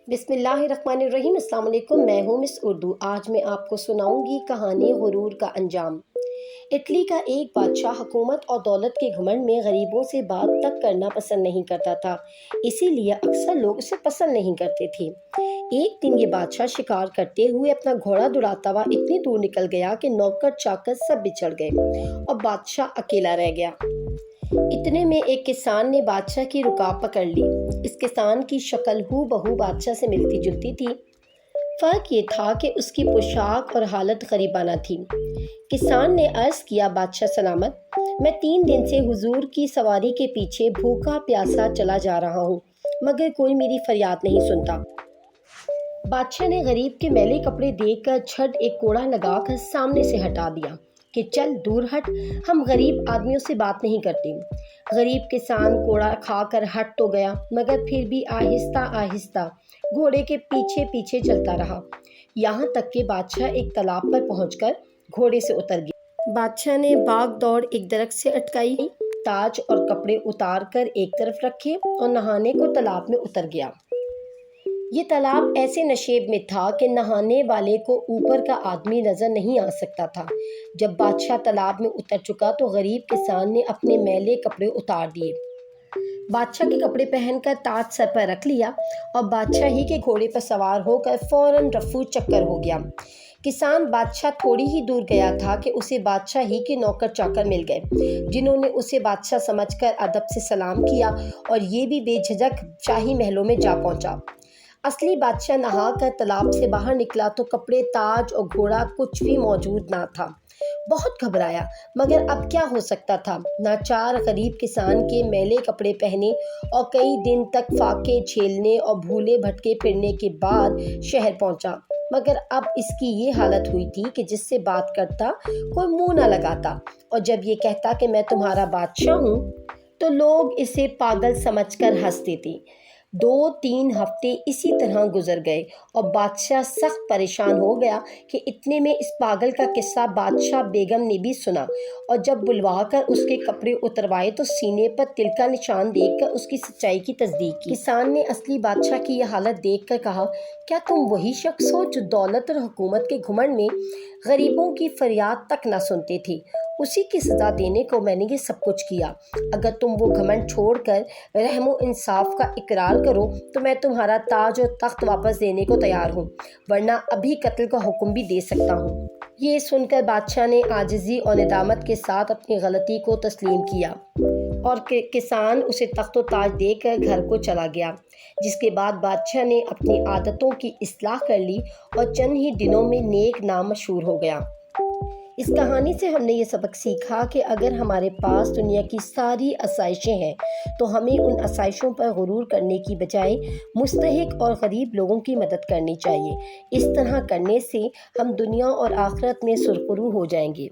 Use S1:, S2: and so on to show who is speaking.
S1: बिस्मिल्लाहिर्रहमानिर्रहीम। अस्सलाम वालेकुम। मैं हूँ मिस उर्दू। आज मैं आपको सुनाऊंगी कहानी गुरूर का अंजाम। इटली का एक बादशाह हुकूमत और दौलत के घमंड में गरीबों से बात तक करना पसंद नहीं करता था, इसीलिए अक्सर लोग उसे पसंद नहीं करते थे। एक दिन ये बादशाह शिकार करते हुए अपना घोड़ा दौड़ाता हुआ इतनी दूर निकल गया कि नौकर चाकर सब बिछड़ गए और बादशाह अकेला रह गया। इतने में एक किसान ने बादशाह की रुकाब पकड़ ली। इस किसान की शक्ल हूबहू बादशाह से मिलती जुलती थी। फर्क ये था कि उसकी पोशाक और हालत गरीबाना थी। किसान ने अर्ज किया, बादशाह सलामत, मैं 3 दिन से हुजूर की सवारी के पीछे भूखा प्यासा चला जा रहा हूँ, मगर कोई मेरी फरियाद नहीं सुनता। बादशाह ने गरीब के मैले कपड़े देखकर झट एक कोड़ा लगाकर सामने से हटा दिया कि चल दूर हट, हम गरीब आदमियों से बात नहीं करते। गरीब किसान कोड़ा खाकर हट तो गया, मगर फिर भी आहिस्ता आहिस्ता घोड़े के पीछे पीछे चलता रहा, यहाँ तक कि बादशाह एक तालाब पर पहुंचकर घोड़े से उतर गया। बादशाह ने भाग दौड़ एक दरख्त से अटकाई, ताज और कपड़े उतार कर एक तरफ रखे और नहाने को तालाब में उतर गया। ये तालाब ऐसे नशेब में था कि नहाने वाले को ऊपर का आदमी नजर नहीं आ सकता था। जब बादशाह तालाब में उतर चुका तो गरीब किसान ने अपने मैले कपड़े उतार दिए, बादशाह के कपड़े पहनकर ताज सर पर रख लिया और बादशाह ही के घोड़े पर सवार होकर फौरन रफू चक्कर हो गया। किसान बादशाह थोड़ी ही दूर गया था कि उसे बादशाह ही के नौकर चाकर मिल गए, जिन्होंने उसे बादशाह समझकर अदब से सलाम किया और ये भी बेझिझक शाही महलों में जा पहुंचा। असली बादशाह नहाकर तालाब से बाहर निकला तो कपड़े, ताज और घोड़ा कुछ भी मौजूद ना था। बहुत घबराया, मगर अब क्या हो सकता था। नाचार गरीब किसान के मैले कपड़े पहने और कई दिन तक फाके झेलने और भूले भटके फिरने के बाद शहर पहुंचा, मगर अब इसकी ये हालत हुई थी कि जिससे बात करता कोई मुंह ना लगाता, और जब ये कहता कि मैं तुम्हारा बादशाह हूँ तो लोग इसे पागल समझकर हंसते थे। 2-3 हफ्ते इसी तरह गुजर गए और बादशाह सख्त परेशान हो गया कि इतने में इस पागल का किस्सा बादशाह बेगम ने भी सुना, और जब बुलवाकर उसके कपड़े उतरवाए तो सीने पर तिल का निशान देखकर उसकी सच्चाई की तस्दीक की। किसान ने असली बादशाह की यह हालत देखकर कहा, क्या तुम वही शख्स हो जो दौलत और हुकूमत के घमंड में गरीबों की फरियाद तक ना सुनते थे? उसी की सजा देने को मैंने ये सब कुछ किया। अगर तुम वो घमंड छोड़कर रहमो इंसाफ का इकरार करो तो मैं तुम्हारा ताज और तख्त वापस देने को तैयार हूँ, वरना अभी कत्ल का हुक्म भी दे सकता हूँ। ये सुनकर बादशाह ने आजिज़ी और निदामत के साथ अपनी गलती को तस्लीम किया और किसान उसे तख्त व ताज देकर घर को चला गया। जिसके बाद बादशाह ने अपनी आदतों की इस्लाह कर ली और चंद ही दिनों में नेक नाम मशहूर हो गया। इस कहानी से हमने ये सबक सीखा कि अगर हमारे पास दुनिया की सारी आसाइशें हैं तो हमें उन आसाइशों पर गुरूर करने की बजाय मुस्तहिक और गरीब लोगों की मदद करनी चाहिए। इस तरह करने से हम दुनिया और आखिरत में सुरखरू हो जाएंगे।